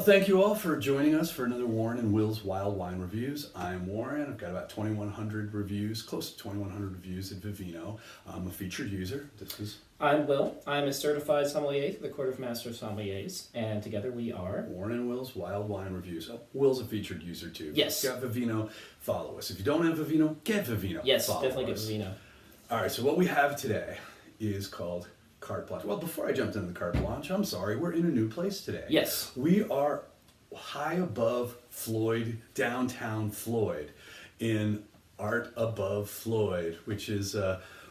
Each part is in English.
thank you all for joining us for another Warren and Will's Wild Wine Reviews. I'm Warren. I've got about 2,100 reviews, close to 2,100 reviews at Vivino. I'm a featured user. I'm Will. I'm a certified sommelier through the Court of Master Sommeliers, and together we are Warren and Will's Wild Wine Reviews. Oh, Will's a featured user too. Yes. If you've got Vivino, follow us. If you don't have Vivino, get Vivino. Yes, follow definitely us. get Vivino. All right, so what we have today is called Carte Blanche. Well, before I jumped into the Carte Blanche, I'm sorry, we're in a new place today. Yes. We are high above Floyd, downtown Floyd, in Art Above Floyd, which is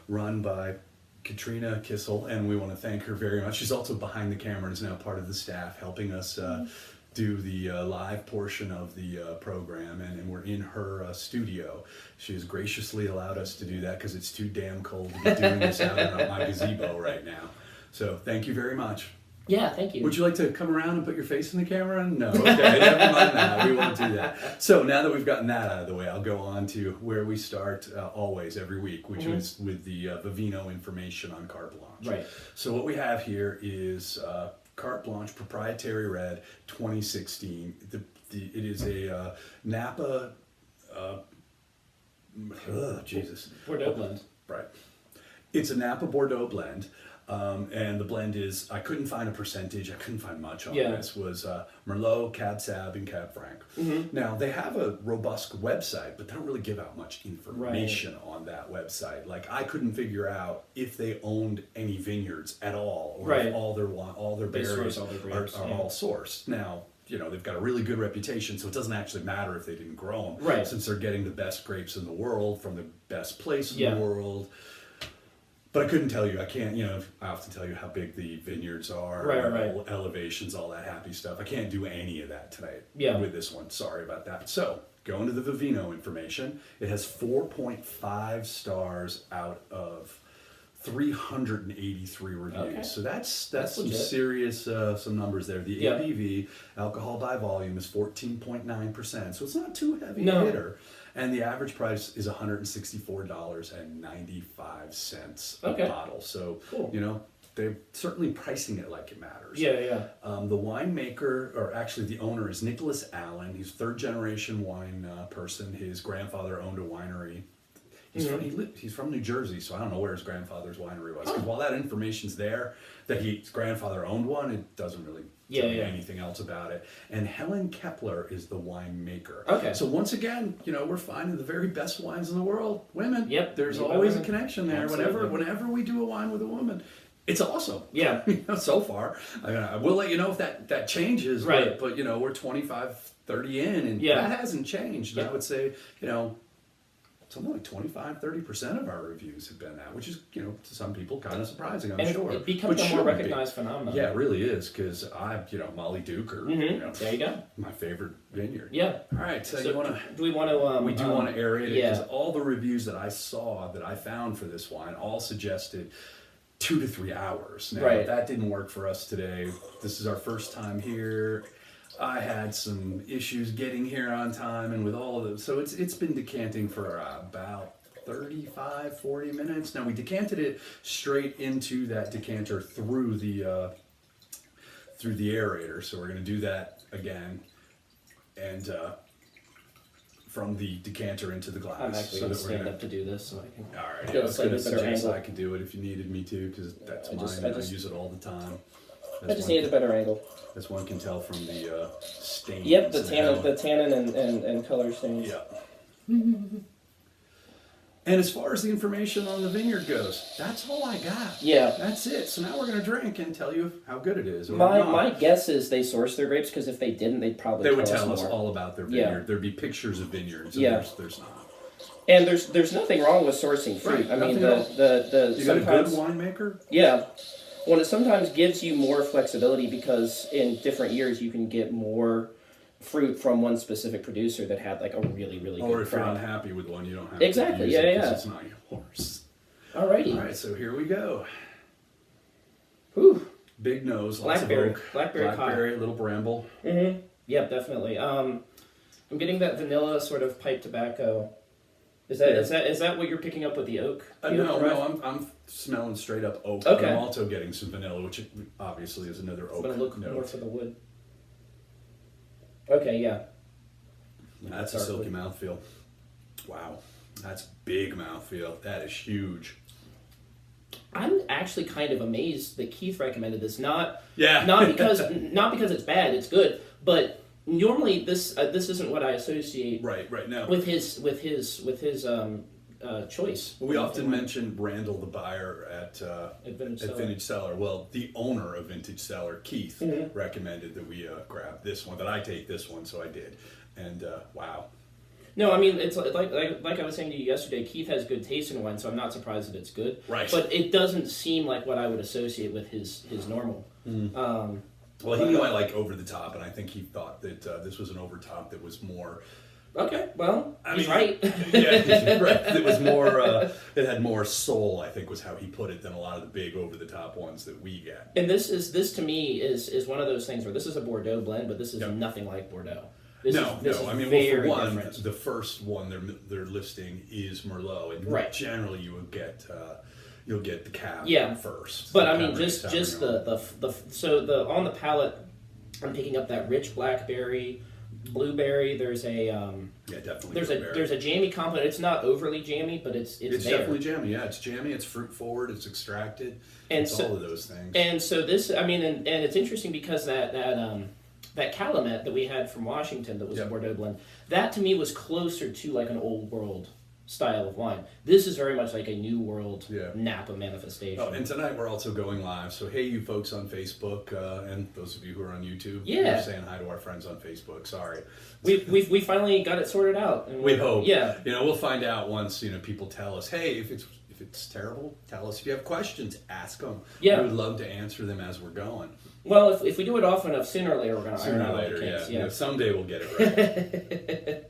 run by Katrina Kissel, and we want to thank her very much. She's also behind the camera and is now part of the staff, helping us do the live portion of the program, and we're in her studio. She has graciously allowed us to do that because it's too damn cold to be doing this out in my gazebo right now. So thank you very much. Yeah, thank you. Would you like to come around and put your face in the camera? No, okay, never mind that. We won't do that. So now that we've gotten that out of the way, I'll go on to where we start always every week, which is with the Vivino information on Carte Blanche. Right. So what we have here is Carte Blanche Proprietary Red 2016. It is a Napa. Bordeaux blend. Right. It's a Napa Bordeaux blend. And the blend is, I couldn't find a percentage, I couldn't find much on this, was Merlot, Cab Sauv, and Cab Franc. Now, they have a robust website, but they don't really give out much information on that website. Like, I couldn't figure out if they owned any vineyards at all, or if all their berries are all sourced. Now, you know, they've got a really good reputation, so it doesn't actually matter if they didn't grow them, since they're getting the best grapes in the world from the best place in the world. But I couldn't tell you, I can't, you know, I often tell you how big the vineyards are, elevations, all that happy stuff. I can't do any of that tonight with this one. Sorry about that. So, going to the Vivino information, it has 4.5 stars out of 383 reviews. Okay. So that's some serious, some numbers there. The ABV, alcohol by volume, is 14.9%. So it's not too heavy a hitter. And the average price is $164.95 a bottle. So, you know, they're certainly pricing it like it matters. The winemaker, or actually the owner, is Nicholas Allen. He's third generation wine person. His grandfather owned a winery. He's from New Jersey, so I don't know where his grandfather's winery was. Because while that information's there, that his grandfather owned one, it doesn't really tell me anything else about it. And Helen Kepler is the winemaker. Okay. So once again, you know, we're finding the very best wines in the world. Women. Yep. There's always a connection there. Whenever we do a wine with a woman, it's awesome. Yeah. So far. I will let you know if that changes. Right. But you know, we're 25, 30 in, and that hasn't changed. I would say, you know, something like 25-30% of our reviews have been that, which is, you know, to some people kind of surprising, I'm sure. It becomes a more recognized phenomenon. Yeah, it really is, because Molly Duker, you know, there you go, my favorite vineyard. Yeah. All right, so do we want to? We do want to aerate it, because all the reviews that I saw, that I found for this wine, all suggested 2 to 3 hours. Now, that didn't work for us today. This is our first time here. I had some issues getting here on time, and with all of them, so it's been decanting for about 35-40 minutes. Now, we decanted it straight into that decanter through the aerator, so we're going to do that again, and from the decanter into the glass. I'm actually going to stand up to do this, so I can. All right, I was going to suggest I could do it if you needed me to, because that's mine. I use it all the time. I just needed a better angle. As one can tell from the stains. Yep, the tannin and color stains. Yeah. And as far as the information on the vineyard goes, that's all I got. Yeah. That's it. So now we're going to drink and tell you how good it is. My guess is they sourced their grapes, because if they didn't, they'd probably would tell us all about their vineyard. There'd be pictures of vineyards. And there's not. And there's nothing wrong with sourcing fruit. I mean, you got a good winemaker? Yeah. Well, it sometimes gives you more flexibility, because in different years you can get more fruit from one specific producer that had like a really, really good crop. Or if you're unhappy with one, you don't have to use it because it's not yours. Alrighty. All right, so here we go. Whew. Big nose, blackberry, lots of oak, blackberry, a little bramble. Mm-hmm. Yep, definitely. I'm getting that vanilla sort of pipe tobacco. Is that what you're picking up with the oak? No, I'm smelling straight up oak. Okay. But I'm also getting some vanilla, which obviously is another oak. It's going to look more for the wood. Okay, yeah. That's a silky mouthfeel. Wow, that's big mouthfeel. That is huge. I'm actually kind of amazed that Keith recommended this. Not because it's bad. It's good, but normally this isn't what I associate. Right now with his choice. We often mention Randall, the buyer at Vintage Cellar. Well, the owner of Vintage Cellar, Keith, recommended that we grab this one. That I take this one, so I did. And wow. No, I mean, it's like I was saying to you yesterday, Keith has good taste in wine, so I'm not surprised that it's good. Right. But it doesn't seem like what I would associate with his normal. Well, he knew I like over the top, and I think he thought that this was an over top that was more. Okay, well, he's right. Yeah, right. It was more. It had more soul, I think, was how he put it, than a lot of the big over the top ones that we get. And this to me is one of those things where this is a Bordeaux blend, but this is nothing like Bordeaux. This is I mean, well, for one, different. The first one they're listing is Merlot, and generally you would get. You'll get the cab first. But I mean, just the on the palate, I'm picking up that rich blackberry, blueberry. There's a definitely. There's a jammy component. It's not overly jammy, but it's there. Definitely jammy. Yeah, it's jammy. It's fruit forward. It's extracted. And it's all of those things. And so this, I mean, and it's interesting because that Calumet that we had from Washington that was a Bordeaux blend, that to me was closer to like an old world style of wine. This is very much like a new world Napa manifestation. Oh, and tonight we're also going live. So hey, you folks on Facebook, and those of you who are on YouTube, we're saying hi to our friends on Facebook. Sorry, we finally got it sorted out. And we hope. Yeah, we'll find out once people tell us, hey, if it's terrible, tell us. If you have questions, ask them. Yeah, we would love to answer them as we're going. Well, if we do it often enough, sooner or later we're going to iron out all the kinks. Yeah. Someday we'll get it right.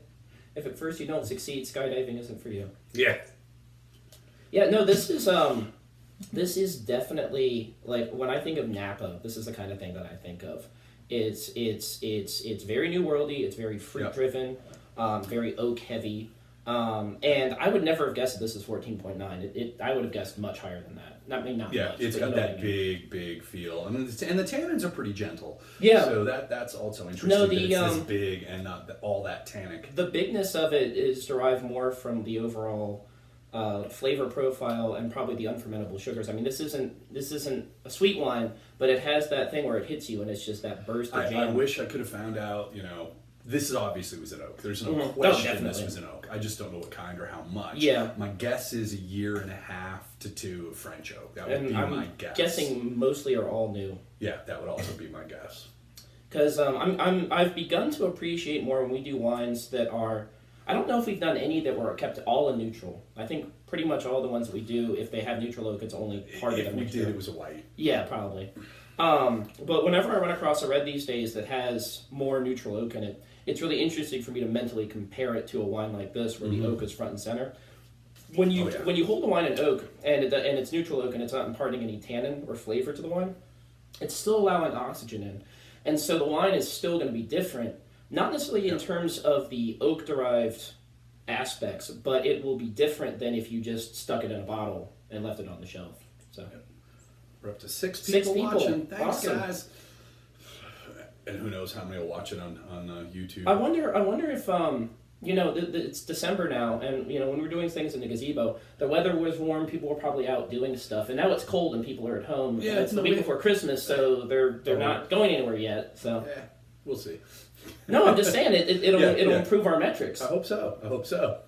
If at first you don't succeed, skydiving isn't for you. Yeah. Yeah, no, this is definitely, like, when I think of Napa, this is the kind of thing that I think of. It's very New Worldy, it's very fruit driven, very oak heavy. And I would never have guessed that this is 14.9. I would have guessed much higher than that. Not much. It's got that big feel, and the tannins are pretty gentle. Yeah. So that's also interesting. No, that it's this big and not all that tannic. The bigness of it is derived more from the overall flavor profile and probably the unfermentable sugars. I mean, this isn't a sweet wine, but it has that thing where it hits you and it's just that burst of jam. I wish I could have found out. This obviously was an oak. There's no question this was an oak. I just don't know what kind or how much. Yeah. My guess is 1.5 to 2 year of French oak. That would be my guess. Guessing mostly are all new. Yeah, that would also be my guess. Because I've begun to appreciate more when we do wines that are. I don't know if we've done any that were kept all in neutral. I think pretty much all the ones that we do, if they have neutral oak, it's only part of the mixture. If we did, it was a white. Yeah, probably. But whenever I run across a red these days that has more neutral oak in it, it's really interesting for me to mentally compare it to a wine like this where the oak is front and center. When you hold the wine in oak and it's neutral oak and it's not imparting any tannin or flavor to the wine, it's still allowing oxygen in. And so the wine is still going to be different, not necessarily in terms of the oak-derived aspects, but it will be different than if you just stuck it in a bottle and left it on the shelf. So we're up to 6 people watching. Thanks, awesome. Guys. And who knows how many will watch it on YouTube. I wonder if it's December now, and when we're doing things in the gazebo, the weather was warm, people were probably out doing stuff, and now it's cold and people are at home. Yeah, it's the week before Christmas, so they're not going anywhere yet. So yeah, we'll see. No, I'm just saying it'll improve our metrics. I hope so.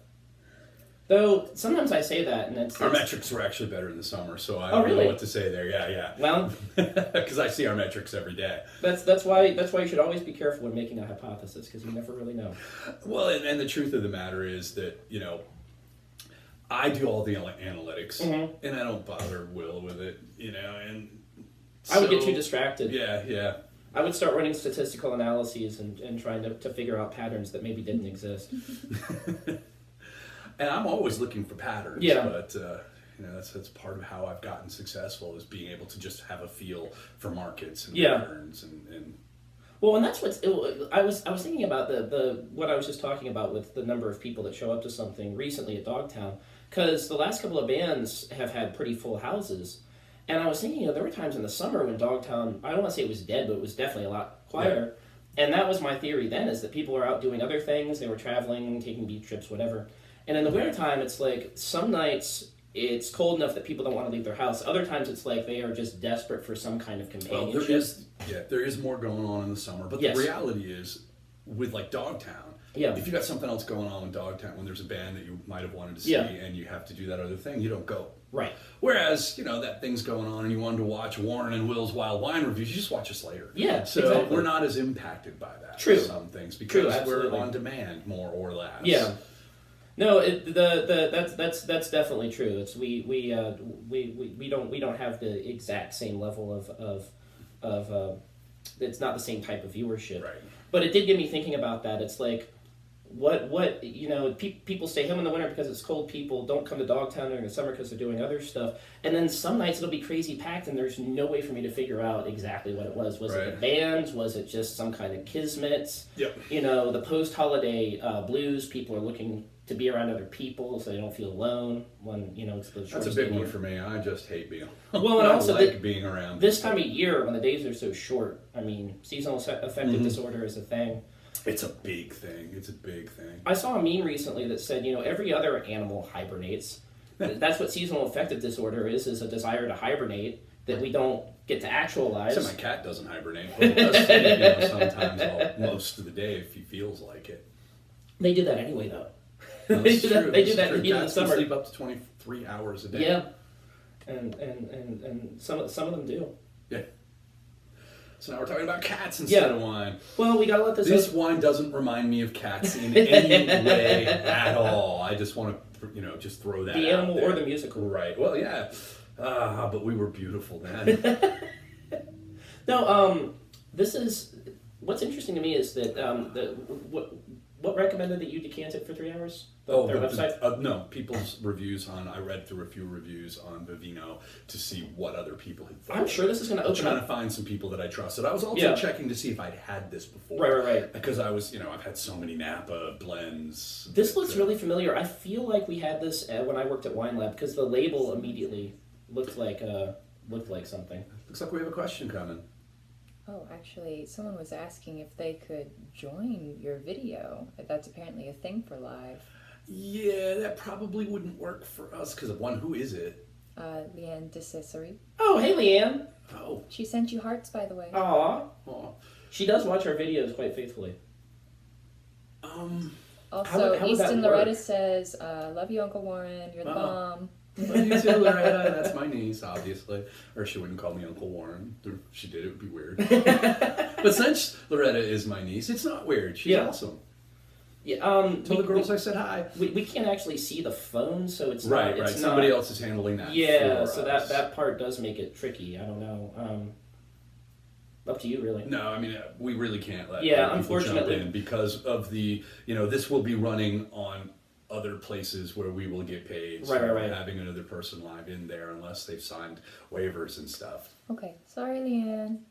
Though sometimes I say that, and it's our metrics were actually better in the summer, so I don't know what to say there. Yeah. Well, because I see our metrics every day. That's why you should always be careful when making a hypothesis, because you never really know. Well, and the truth of the matter is that I do all the analytics, and I don't bother Will with it, and so, I would get too distracted. Yeah. I would start running statistical analyses and trying to figure out patterns that maybe didn't exist. And I'm always looking for patterns, but that's part of how I've gotten successful, is being able to just have a feel for markets and patterns and. Well, and that's I was thinking about the what I was just talking about with the number of people that show up to something recently at Dogtown, because the last couple of bands have had pretty full houses, and I was thinking there were times in the summer when Dogtown, I don't want to say it was dead, but it was definitely a lot quieter. And that was my theory then, is that people are out doing other things. They were traveling, taking beach trips, whatever. And in the wintertime, it's like some nights it's cold enough that people don't want to leave their house. Other times it's like they are just desperate for some kind of companionship. Well, there is more going on in the summer. But the reality is, with like Dogtown, if you got something else going on in Dogtown, when there's a band that you might have wanted to see and you have to do that other thing, you don't go. Right. Whereas, that thing's going on and you wanted to watch Warren and Will's Wild Wine reviews, you just watch us later. Yeah, so exactly. We're not as impacted by that. True. Some things because we're on demand more or less. Yeah. No, that's definitely true. It's we don't have the exact same level of it's not the same type of viewership. Right. But it did get me thinking about that. It's like what people stay home in the winter because it's cold. People don't come to Dogtown during the summer because they're doing other stuff. And then some nights it'll be crazy packed, and there's no way for me to figure out exactly what it was. Was it the bands? Was it just some kind of kismet? Yep. The post-holiday blues. People are looking to be around other people so they don't feel alone when it's the That's a big one for me. I just hate being well, and also being around this time of year when the days are so short. I mean, seasonal affective disorder is a thing. It's a big thing. I saw a meme recently that said, every other animal hibernates. That's what seasonal affective disorder is a desire to hibernate that we don't get to actualize. So my cat doesn't hibernate, but he does sleep, sometimes most of the day if he feels like it. They do that anyway, though. No, they do that in the heat of the cats summer. Sleep up to 23 hours a day. Yeah, and some of them do. Yeah. So now we're talking about cats instead of wine. Well, we gotta let this wine doesn't remind me of cats in any way at all. I just want to, just throw that the out animal there. or the musical. Right. Well, yeah. But we were beautiful then. No. This is what's interesting to me is that what recommended that you decant it for 3 hours? Their website? No, people's reviews I read through a few reviews on Vivino to see what other people had thought. I'm sure this is going to open trying to find some people that I trusted. I was also checking to see if I'd had this before. Right. Because I was, I've had so many Napa blends. This looks really familiar. I feel like we had this when I worked at Wine Lab because the label immediately looked like something. Looks like we have a question coming. Oh, actually, someone was asking if they could join your video. That's apparently a thing for live. Yeah, that probably wouldn't work for us because of one. Who is it? Leanne DeCessory. Oh, hey, Leanne. Oh. She sent you hearts, by the way. Aw. She does watch our videos quite faithfully. Also, Easton Loretta says, love you, Uncle Warren. You're the bomb. Well, you too, Loretta. That's my niece, obviously. Or she wouldn't call me Uncle Warren. If she did, it would be weird. But since Loretta is my niece, it's not weird. She's awesome. Yeah. Tell the girls I said hi. We can't actually see the phone, so it's right. Somebody else is handling that. Yeah, so that part does make it tricky. I don't know. Up to you, really. No, I mean, we really can't let unfortunately people jump in because of the, this will be running on other places where we will get paid. Right. Having another person live in there unless they've signed waivers and stuff. Okay, sorry, Leanne.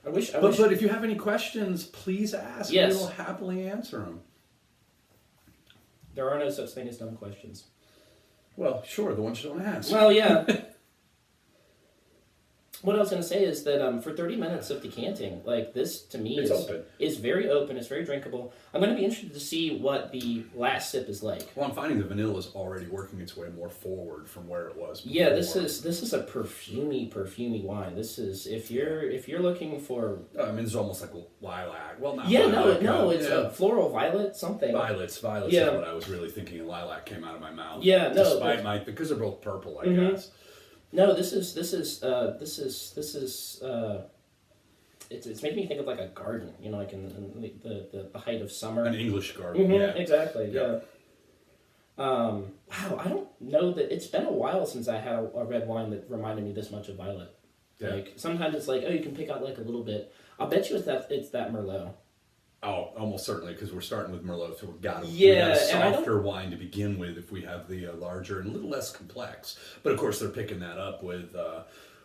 But if you have any questions, please ask. Yes. We will happily answer them. There are no such thing as dumb questions. Well, sure, the ones you don't ask. Well, yeah. What I was going to say is that for 30 minutes of decanting, this to me is very open. It's very drinkable. I'm going to be interested to see what the last sip is like. Well, I'm finding the vanilla is already working its way more forward from where it was before. Yeah, this is a perfumey wine. This is if you're looking for. I mean, it's almost like lilac. Well, not. Yeah, lilac, it's floral violet something. Violets. Yeah. Is what I was really thinking. Lilac came out of my mouth. Yeah, no. Despite because they're both purple, I guess. No, this is it's making me think of like a garden, like in the height of summer. An English garden, yeah. Exactly, yeah. Wow, I don't know that it's been a while since I had a red wine that reminded me this much of violet. Yeah. Like sometimes it's like, oh, you can pick out like a little bit. I'll bet you it's that Merlot. Oh, almost certainly, because we're starting with Merlot, so we got a softer wine to begin with if we have the larger and a little less complex. But of course, they're picking that up with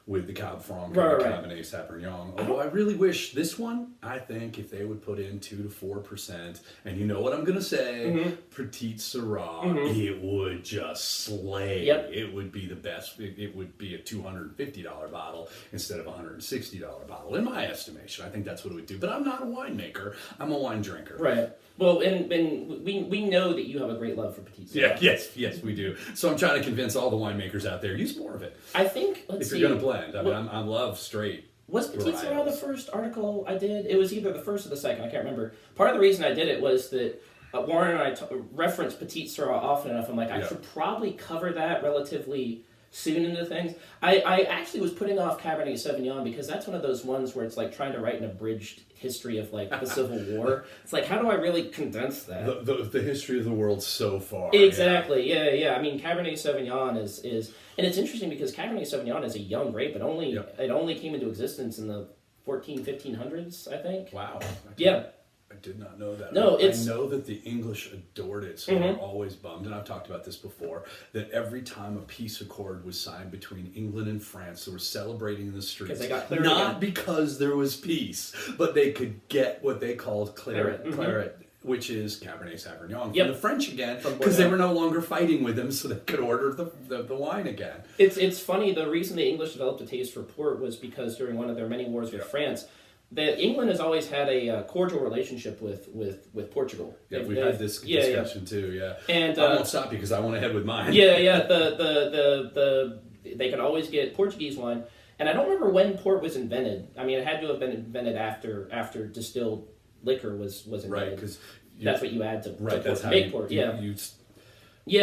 with the Cab Franc Right, and the right. Cabernet Sauvignon. Although I really wish this one, I think if they would put in 2 to 4%, and you know what I'm going to say, Petite Syrah, it would just slay. Yep. It would be the best. It would be a $250 bottle instead of a $160 bottle, in my estimation. I think that's what it would do. But I'm not a winemaker. I'm a wine drinker. Right. Well, and we know that you have a great love for Petite Syrah. Yeah, yes, we do. So I'm trying to convince all the winemakers out there, use more of it. I think, if you're going to blend. I mean, I love straight. Was Petite Syrah the first article I did? It was either the first or the second. I can't remember. Part of the reason I did it was that Warren and I referenced Petite Syrah often enough. I'm like, I should probably cover that relatively soon into things. I actually was putting off Cabernet Sauvignon because that's one of those ones where it's like trying to write an abridged history of like the Civil War. It's like, how do I really condense that? The history of the world so far. Exactly. Yeah. I mean, Cabernet Sauvignon is, and it's interesting because Cabernet Sauvignon is a young grape. It only came into existence in the 1500s, I think. Wow. I did not know that. No, I know that the English adored it, so they're always bummed, and I've talked about this before, that every time a peace accord was signed between England and France, they were celebrating in the streets. They got claret not again. Because there was peace, but they could get what they called claret, which is Cabernet Sauvignon from the French again, because they were no longer fighting with them, so they could order the wine again. It's funny, the reason the English developed a taste for port was because during one of their many wars with France, that England has always had a cordial relationship with Portugal. Yeah, we've had this discussion too. And I won't stop you because I went ahead with mine. They could always get Portuguese wine, and I don't remember when port was invented. I mean, it had to have been invented after distilled liquor was invented. Right, because that's what you add to that's make how port. You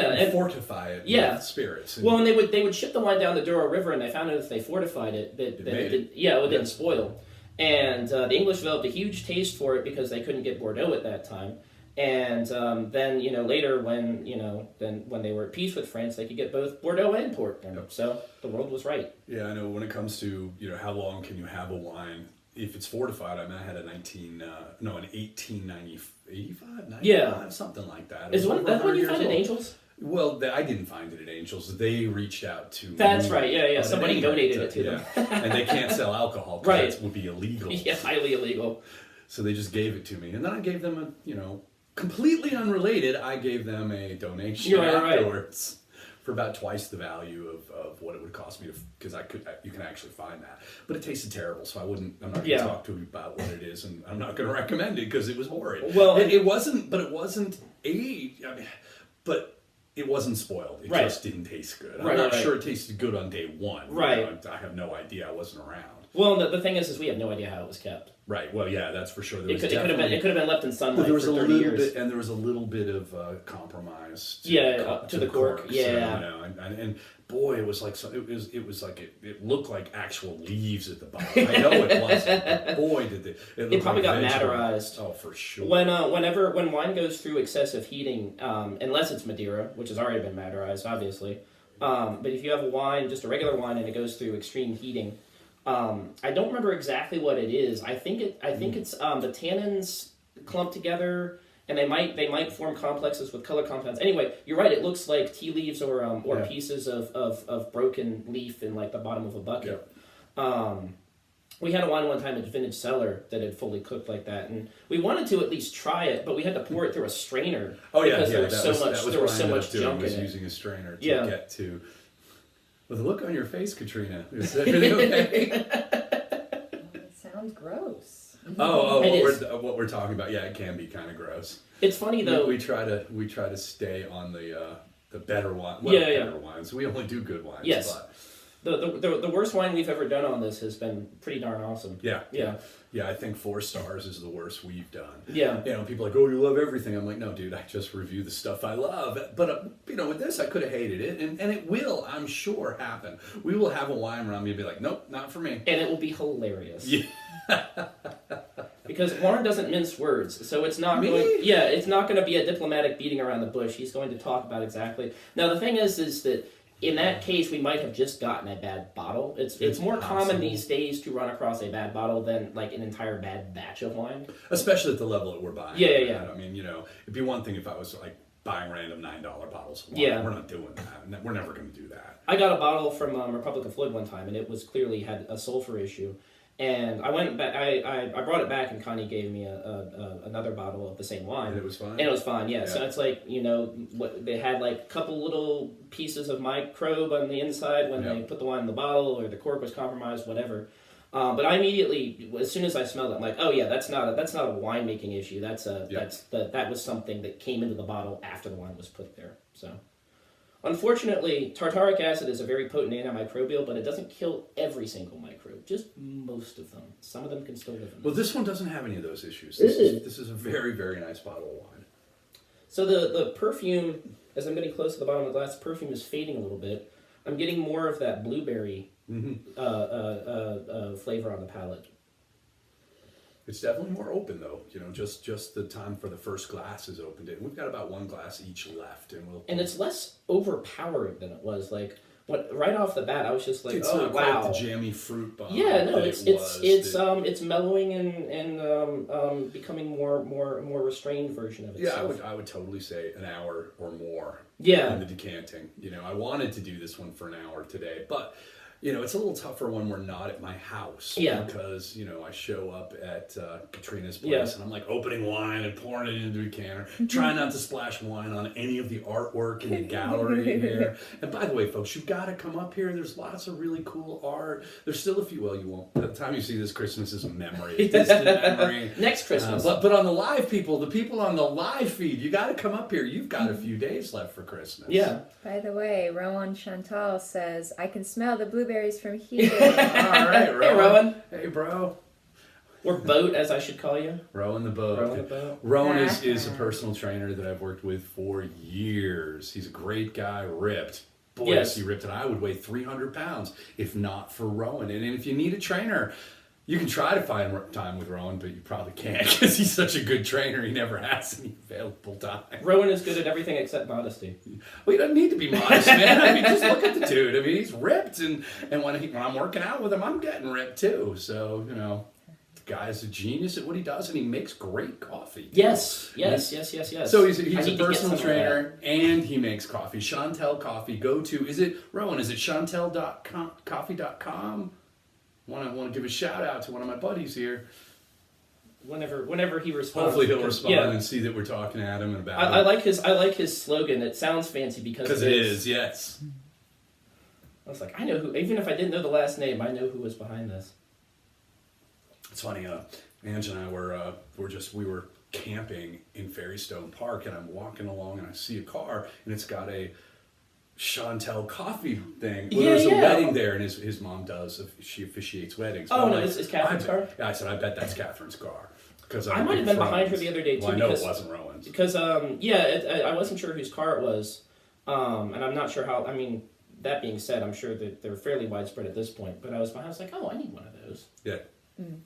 and fortify it with spirits. Well, and they would ship the wine down the Douro River, and they found that if they fortified it, it didn't spoil. And the English developed a huge taste for it because they couldn't get Bordeaux at that time. And then later when they were at peace with France, they could get both Bordeaux and port. And so the world was right. Yeah, I know. When it comes to how long can you have a wine if it's fortified? I mean, I had an 1895, something like that. Is that when you found at Angels? Well, I didn't find it at Angels. They reached out to me. That's right. Yeah. Somebody donated it to them. And they can't sell alcohol because that would be illegal. Yeah, highly illegal. So they just gave it to me. And then I gave them completely unrelated, I gave them a donation afterwards for about twice the value of what it would cost me because you can actually find that. But it tasted terrible, so I'm not going to talk to you about what it is, and I'm not going to recommend it because it was horrid. Well, it wasn't aged. I mean, but it wasn't spoiled. It just didn't taste good. I'm not sure it tasted good on day one. Right. I have no idea. I wasn't around. Well, the thing is we have no idea how it was kept. Right. Well, yeah, that's for sure. It could have been left in sunlight for 30 years. And there was a little bit of compromise. To the cork. Yeah. So, and boy, it was like it looked like actual leaves at the bottom. I know it wasn't. But boy, did it probably like got madderized. Oh, for sure. When wine goes through excessive heating, unless it's Madeira, which has already been madderized, obviously. But if you have a wine, just a regular wine, and it goes through extreme heating. I don't remember exactly what it is. I think it's the tannins clump together, and they might form complexes with color compounds. Anyway, you're right. It looks like tea leaves or pieces of broken leaf in like the bottom of a bucket. Yeah. We had a wine one time at Vintage Cellar that had fully cooked like that, and we wanted to at least try it, but we had to pour it through a strainer. Oh yeah, because there was so much junk in it. Using a strainer to get to. With the look on your face, Katrina, is everything okay? It sounds gross. What we're talking about, it can be kind of gross. It's funny though. We try to stay on the better wine. Better wines. We only do good wines. Yes. But the worst wine we've ever done on this has been pretty darn awesome. Yeah, I think 4 stars is the worst we've done. Yeah. People are like, oh, you love everything. I'm like, no, dude, I just review the stuff I love. But, with this, I could have hated it. And it will, I'm sure, happen. We will have a wine around me and be like, nope, not for me. And it will be hilarious. Yeah. Because Warren doesn't mince words. So it's not it's not going to be a diplomatic beating around the bush. He's going to talk about exactly. Now, the thing is that in that case, we might have just gotten a bad bottle. It's more common these days to run across a bad bottle than like an entire bad batch of wine. Especially at the level that we're buying. Yeah. I mean, it'd be one thing if I was like buying random $9 bottles of wine. Yeah. We're not doing that. We're never going to do that. I got a bottle from Republic of Floyd one time, and it was clearly had a sulfur issue. And I went back. I brought it back, and Connie gave me another bottle of the same wine. And it was fine. And it was fine. Yeah. So it's like, you know, what they had, like a couple little pieces of microbe on the inside when they put the wine in the bottle, or the cork was compromised, whatever. But I immediately, as soon as I smelled it, I'm like, oh yeah, that's not a winemaking issue. That was something that came into the bottle after the wine was put there. So, unfortunately, tartaric acid is a very potent antimicrobial, but it doesn't kill every single microbe, just most of them. Some of them can still live in them. Well, this one doesn't have any of those issues. This is a very, very nice bottle of wine. So the perfume, as I'm getting close to the bottom of the glass, the perfume is fading a little bit. I'm getting more of that blueberry flavor on the palate. It's definitely more open, though. You know, just the time for the first glass is opened. We've got about one glass each left, and it's less overpowering than it was. Like right off the bat, I was just like, it's oh not wow, quite the jammy fruit bomb. Yeah, no, it's mellowing and becoming more restrained version of itself. Yeah, I would totally say an hour or more. Yeah. In the decanting. You know, I wanted to do this one for an hour today, but you know, it's a little tougher when we're not at my house. Yeah. Because, you know, I show up at Katrina's place and I'm like opening wine and pouring it into a decanter, trying not to splash wine on any of the artwork in the gallery here. And by the way, folks, you've got to come up here. There's lots of really cool art. There's still a few, well, you won't. By the time you see this, Christmas is a memory, a distant memory. Next Christmas. But on the live people, the people on the live feed, you got to come up here. You've got a few days left for Christmas. Yeah. By the way, Rowan Chantal says, I can smell the blueberries from here. All right, Rowan. Hey, Rowan. Hey, bro. Or Boat, as I should call you. Rowan the Boat. Rowan the Boat. Rowan is a personal trainer that I've worked with for years. He's a great guy, ripped. Boy, yes. Is he ripped. And I would weigh 300 pounds if not for Rowan. And if you need a trainer, you can try to find time with Rowan, but you probably can't because he's such a good trainer. He never has any available time. Rowan is good at everything except modesty. Well, he doesn't need to be modest, man. I mean, just look at the dude. I mean, he's ripped, and when I'm working out with him, I'm getting ripped too. So, you know, the guy's a genius at what he does, and he makes great coffee. Yes. So he's a personal trainer, and he makes coffee. Chantel Coffee. Go to, is it chantel.coffee.com? Want to give a shout out to one of my buddies here. Whenever he responds, hopefully he'll respond and see that we're talking at him about. I like his slogan. It sounds fancy because it is. Yes. I was like, I know who. Even if I didn't know the last name, I know who was behind this. It's funny. Ange and I were camping in Ferrystone Park, and I'm walking along, and I see a car, and it's got a Chantel Coffee thing. Well, there's a wedding there, and his mom does. She officiates weddings. Oh, no, it's Catherine's car? Yeah, I said, I bet that's Catherine's car. I might have been behind her the other day, too. Well, I know it wasn't Rowan's. Because, I wasn't sure whose car it was, and I'm not sure how, I mean, that being said, I'm sure that they're fairly widespread at this point, but I was like, oh, I need one of those. Yeah.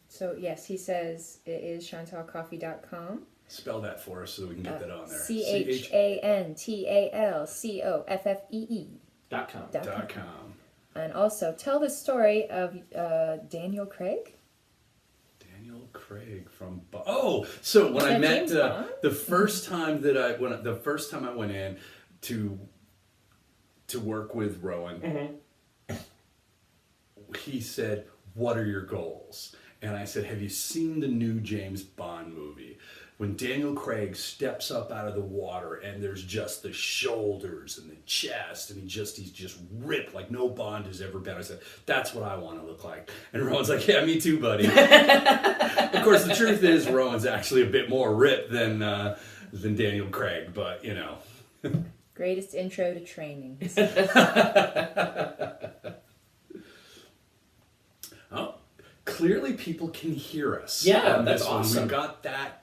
So, yes, he says it is chantalcoffee.com. Spell that for us so we can get that on there. CHANTALCOFFEE.com. And also, tell the story of Daniel Craig. Daniel Craig from... so when I met... the first time I went in to work with Rowan, he said, what are your goals? And I said, have you seen the new James Bond movie? When Daniel Craig steps up out of the water and there's just the shoulders and the chest and he's just ripped like no Bond has ever been. I said, that's what I want to look like. And Rowan's like, yeah, me too, buddy. Of course, the truth is Rowan's actually a bit more ripped than Daniel Craig, but you know. Greatest intro to training. Oh, clearly people can hear us. Yeah, that's awesome. We've got that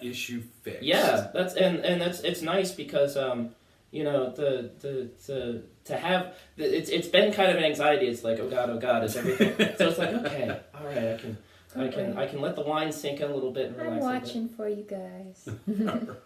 issue fixed. Yeah, it's nice because you know to have it's been kind of an anxiety. It's like, oh god, is everything? So it's like, okay, all right, I can let the wine sink in a little bit and relax. I'm watching for you guys.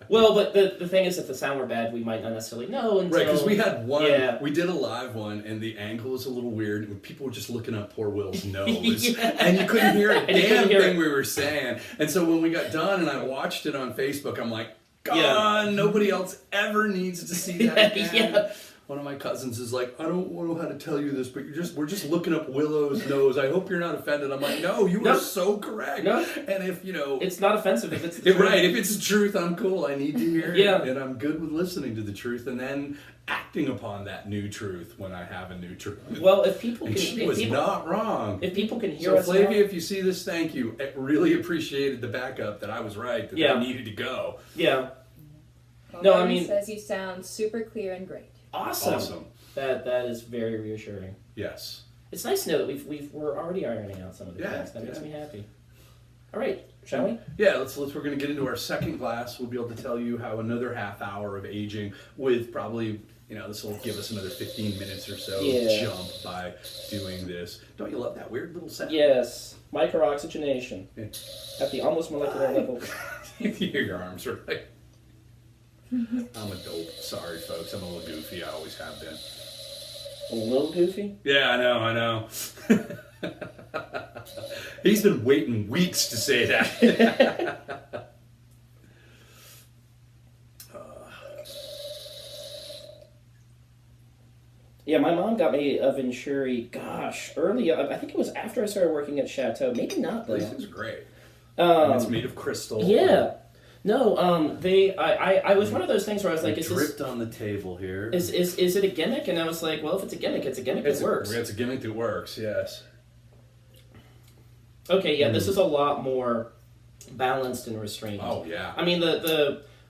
Well, but the thing is, if the sound were bad, we might not necessarily know until... Right, because we had one, we did a live one, and the angle was a little weird, and people were just looking up poor Will's nose, and you couldn't hear a damn thing we were saying. And so when we got done, and I watched it on Facebook, I'm like, Gone. Nobody else ever needs to see that again. One of my cousins is like, I don't know how to tell you this, but we're just looking up Willow's nose. I hope you're not offended. I'm like, no, you are so correct. No. And if, it's not offensive if it's the truth. Right, if it's the truth, I'm cool. I need to hear it. Yeah. And I'm good with listening to the truth and then acting upon that new truth when I have a new truth. Well, if people can... she was not wrong. If people can hear us Flavia, now, if you see this, thank you. I really appreciated the backup that I was right, that I needed to go. Yeah. Well, no, I mean... says you sound super clear and great. Awesome. That is very reassuring. Yes. It's nice to know that we're already ironing out some of the things. That makes me happy. All right, shall we? Yeah, we're going to get into our second glass. We'll be able to tell you how another half hour of aging with probably, this will give us another 15 minutes or so jump by doing this. Don't you love that weird little sound? Yes. Microoxygenation at the almost molecular level. Your arms are like... I'm a dope. Sorry, folks. I'm a little goofy. I always have been. A little goofy? Yeah, I know. He's been waiting weeks to say that. Yeah, my mom got me a Venturi, early. I think it was after I started working at Chateau. Maybe not, though. These things are great. It's made of crystal. Yeah. No, I was one of those things where I was like, dripped on the table here. Is it a gimmick? And I was like, well, if it's a gimmick, it's a gimmick that works. It's a gimmick that works, yes. Okay, yeah, this is a lot more balanced and restrained. Oh, yeah. I mean,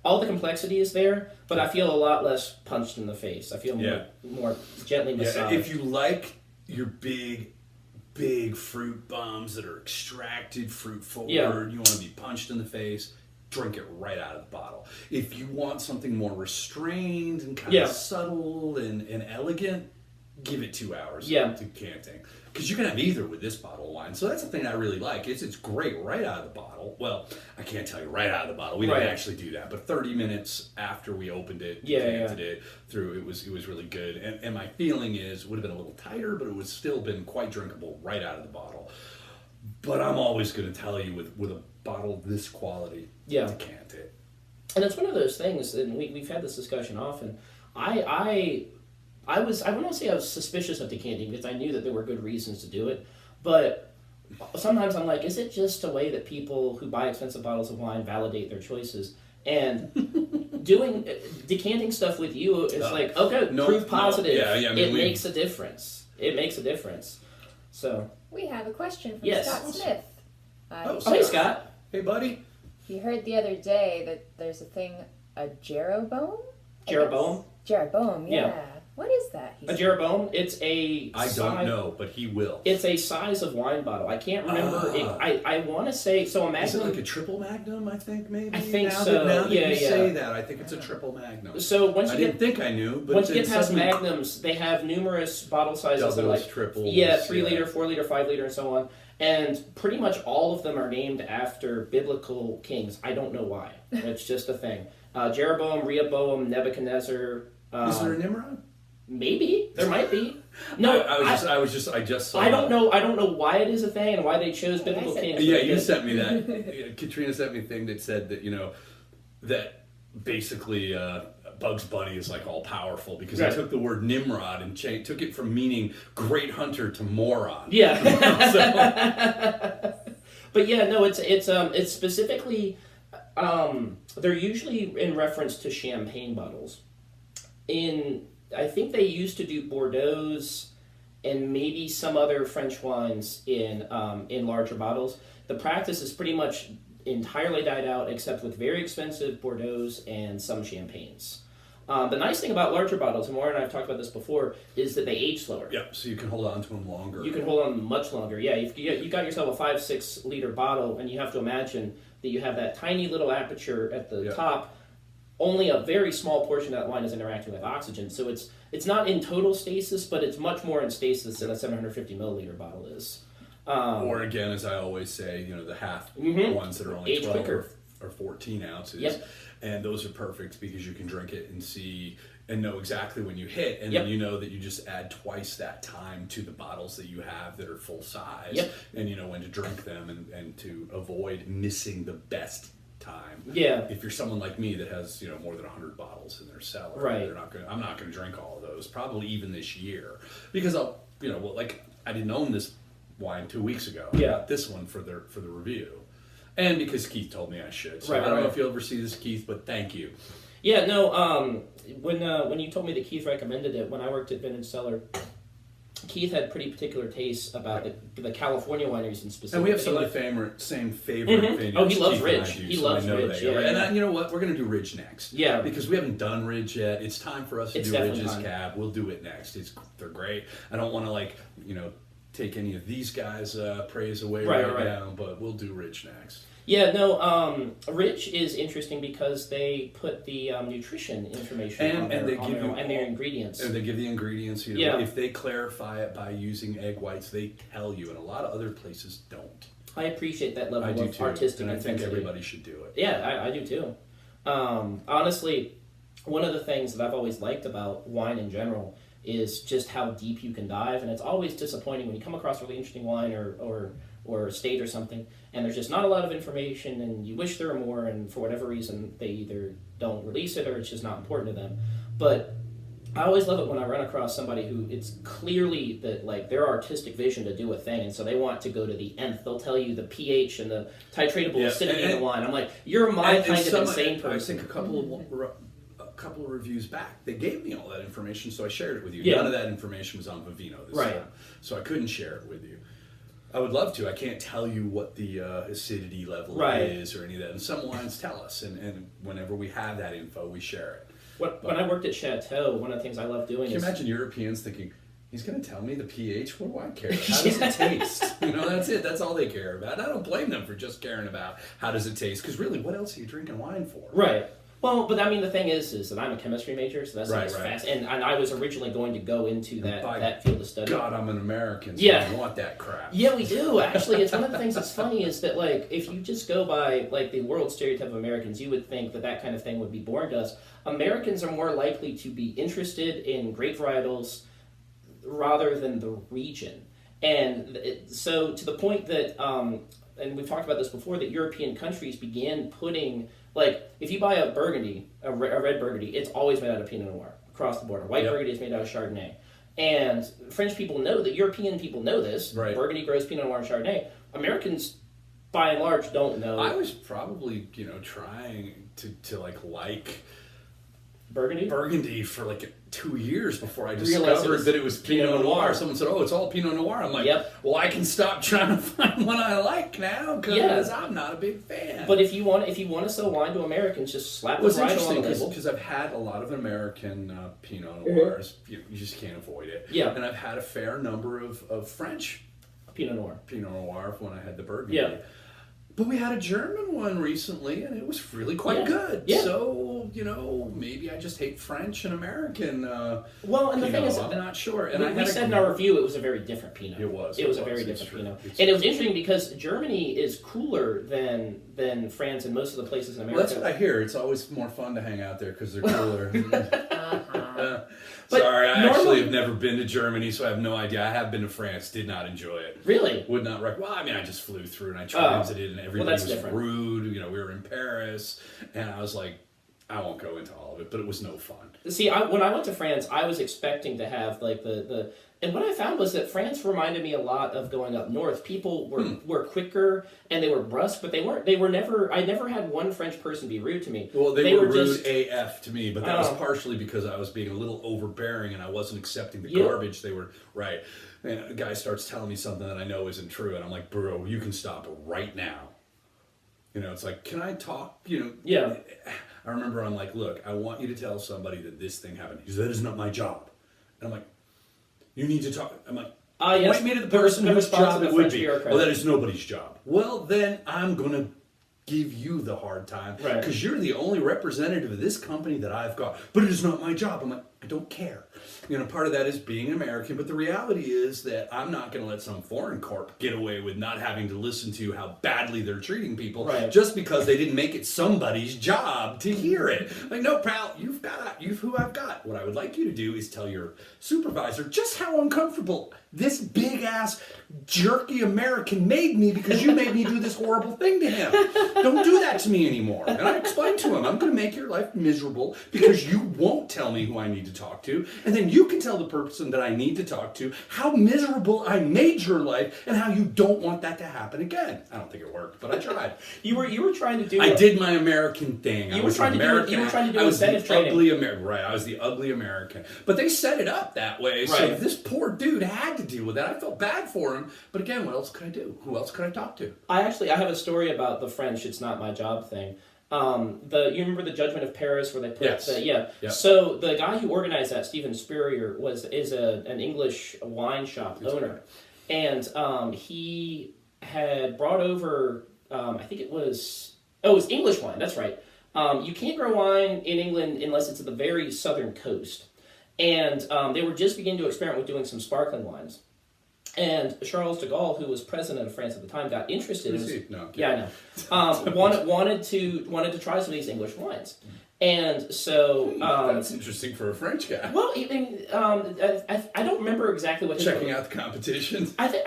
all the complexity is there, but I feel a lot less punched in the face. I feel more gently massaged. If you like your big fruit bombs that are extracted, fruit forward, you want to be punched in the face, drink it right out of the bottle. If you want something more restrained and kind of subtle and elegant, give it 2 hours decanting. Because you can have either with this bottle of wine. So that's the thing I really like. It's great right out of the bottle. Well, I can't tell you right out of the bottle. We didn't actually do that. But 30 minutes after we opened it, decanted it through, it was really good. And my feeling is it would have been a little tighter, but it would still been quite drinkable right out of the bottle. But I'm always going to tell you with a bottle of this quality, decant it. And it's one of those things, and we've had this discussion often. I wouldn't say I was suspicious of decanting because I knew that there were good reasons to do it. But sometimes I'm like, is it just a way that people who buy expensive bottles of wine validate their choices? And decanting stuff with you is like, okay, proof positive. It makes a difference. It makes a difference. So we have a question from Scott Smith. Hey, Scott. Hey, buddy. He heard the other day that there's a thing, a Jeroboam? Jeroboam, yeah. What is that? A Jeroboam? It's a I don't know, but he will. It's a size of wine bottle. I can't remember. I want to say, so imagine... Is it like a triple magnum, I think, maybe? I think now so. That you say that, I think it's a triple magnum. So once you didn't think I knew, but... Once you get past magnums, they have numerous bottle sizes. Doubles, triples. 3 liter, 4 liter, 5 liter, and so on. And pretty much all of them are named after biblical kings. I don't know why. It's just a thing. Jeroboam, Rehoboam, Nebuchadnezzar. Is there a Nimrod? Maybe there might be. No, I just saw. I don't know why it is a thing and why they chose biblical kings. Yeah, you sent me that. Katrina sent me a thing that said that that basically Bugs Bunny is like all powerful because he took the word Nimrod and took it from meaning great hunter to moron. Yeah. But yeah, no, it's specifically they're usually in reference to champagne bottles. I think they used to do Bordeaux's and maybe some other French wines in larger bottles. The practice is pretty much entirely died out, except with very expensive Bordeaux's and some champagnes. The nice thing about larger bottles, and Warren and I have talked about this before, is that they age slower. Yeah, so you can hold on to them longer. You can hold on much longer. Yeah, you got yourself a 5-6 liter bottle, and you have to imagine that you have that tiny little aperture at the top. Only a very small portion of that wine is interacting with oxygen, so it's not in total stasis, but it's much more in stasis than a 750 milliliter bottle is. Or again, as I always say, the half ones that are only 12 or 14 ounces, and those are perfect because you can drink it and see and know exactly when you hit, and then you know that you just add twice that time to the bottles that you have that are full size, and you know when to drink them and to avoid missing the best time. Yeah. If you're someone like me that has, more than 100 bottles in their cellar, right. I'm not going to drink all of those, probably even this year, because I didn't own this wine 2 weeks ago. I got this one for the review, and because Keith told me I should. So I don't know if you'll ever see this, Keith, but thank you. Yeah, no. When you told me that Keith recommended it, when I worked at Vintage Cellar, Keith had pretty particular tastes about the California wineries in specific. And we have some of the same favorite vineyards. Oh, he loves Keith Ridge. He loves Ridge. Yeah, and you know what? We're going to do Ridge next. Yeah. Because we haven't done Ridge yet. It's time for us to do Ridge's Cab. We'll do it next. They're great. I don't want to take any of these guys' praise away right now, but we'll do Ridge next. Yeah, no, Ridge is interesting because they put the nutrition information on their ingredients. And they give the ingredients, if they clarify it by using egg whites, they tell you, and a lot of other places don't. I appreciate that level of artistic and I intensity. think everybody should do it. Yeah, I do too. Honestly, one of the things that I've always liked about wine in general is just how deep you can dive, and it's always disappointing when you come across a really interesting wine or state or something, and there's just not a lot of information, and you wish there were more, and for whatever reason, they either don't release it or it's just not important to them. But I always love it when I run across somebody who it's clearly that their artistic vision to do a thing, and so they want to go to the nth. They'll tell you the pH and the titratable acidity in the wine. I'm like, you're my kind of insane person. I think a couple of reviews back, they gave me all that information, so I shared it with you. Yeah. None of that information was on Vivino this time, so I couldn't share it with you. I would love to. I can't tell you what the acidity level is or any of that. And some wines tell us, and whenever we have that info, we share it. When I worked at Chateau, one of the things I love doing is... Can you imagine Europeans thinking, he's going to tell me the pH? What do I care? How does it taste? That's it. That's all they care about. I don't blame them for just caring about how does it taste, because really, what else are you drinking wine for? Right. Well, but I mean, the thing is that I'm a chemistry major, so that's fast. And I was originally going to go into that field of study. God, I'm an American, so I want that crap. Yeah, we do. Actually, it's one of the things that's funny is that, if you just go by, the world stereotype of Americans, you would think that kind of thing would be boring to us. Americans are more likely to be interested in grape varietals rather than the region. And so to the point that, and we've talked about this before, that European countries began putting... if you buy a Burgundy, a red Burgundy, it's always made out of Pinot Noir across the board. A white Burgundy is made out of Chardonnay. And French people know that, European people know this. Right. Burgundy grows Pinot Noir and Chardonnay. Americans, by and large, don't know. I was probably, trying to like Burgundy for 2 years before I discovered that it was Pinot Noir. Someone said, "Oh, it's all Pinot Noir." I'm like, "Well, I can stop trying to find one I like now because I'm not a big fan." But if you want to sell wine to Americans, just slap the varietal on the label. Because I've had a lot of American Pinot Noirs. You just can't avoid it. Yeah. And I've had a fair number of French Pinot Noir when I had the Burgundy. Yeah. But we had a German one recently, and it was really quite good. Yeah. So, maybe I just hate French and American. Well, and the thing is, I'm not sure. And we said in our review it was a very different Pinot. It was a very different Pinot. And it was interesting because Germany is cooler than France and most of the places in America. Well, that's what I hear. It's always more fun to hang out there because they're cooler. Sorry, I actually have never been to Germany, so I have no idea. I have been to France, did not enjoy it. Really? Would not recommend. Well, I mean, I just flew through and I transited, and everybody was different. rude. We were in Paris, and I was like, I won't go into all of it, but it was no fun. See, when I went to France, I was expecting to have the and what I found was that France reminded me a lot of going up north. People were quicker and they were brusque, but they were never. I never had one French person be rude to me. Well, they were rude AF to me, but that was partially because I was being a little overbearing and I wasn't accepting the garbage they were right. And a guy starts telling me something that I know isn't true, and I'm like, bro, you can stop right now. It's like, can I talk? Yeah. I remember I'm like, look, I want you to tell somebody that this thing happened. He said, that is not my job. And I'm like, you need to talk. I'm like, point me to the person whose job it would be. Well, that is nobody's job. Well, then I'm going to give you the hard time because you're the only representative of this company that I've got. But it is not my job. I'm like, I don't care. Part of that is being American, but the reality is that I'm not going to let some foreign corp get away with not having to listen to how badly they're treating people just because they didn't make it somebody's job to hear it. Like, no, pal, you've who I've got. What I would like you to do is tell your supervisor just how uncomfortable this big-ass jerky American made me because you made me do this horrible thing to him. Don't do that to me anymore. And I explained to him, I'm going to make your life miserable because you won't tell me who I need to talk to. And then you can tell the person that I need to talk to how miserable I made your life and how you don't want that to happen again. I don't think it worked, but I tried. You were trying to do. I did my American thing. You were trying to do incentive training. Ugly American. Right, I was the ugly American. But they set it up that way, right. So this poor dude had to deal with that. I felt bad for him. But again, what else could I do? Who else could I talk to? I have a story about the French "it's not my job" thing. You remember the Judgment of Paris where they put Yep. So the guy who organized that, Stephen Spurrier, is an English wine shop owner, and he had brought over I think it was English wine. That's right. You can't grow wine in England unless it's at the very southern coast, and they were just beginning to experiment with doing some sparkling wines. And Charles de Gaulle, who was president of France at the time, got interested. I know. Wanted to try some of these English wines, and so that's interesting for a French guy. Well, I don't remember exactly what checking out the competition. I think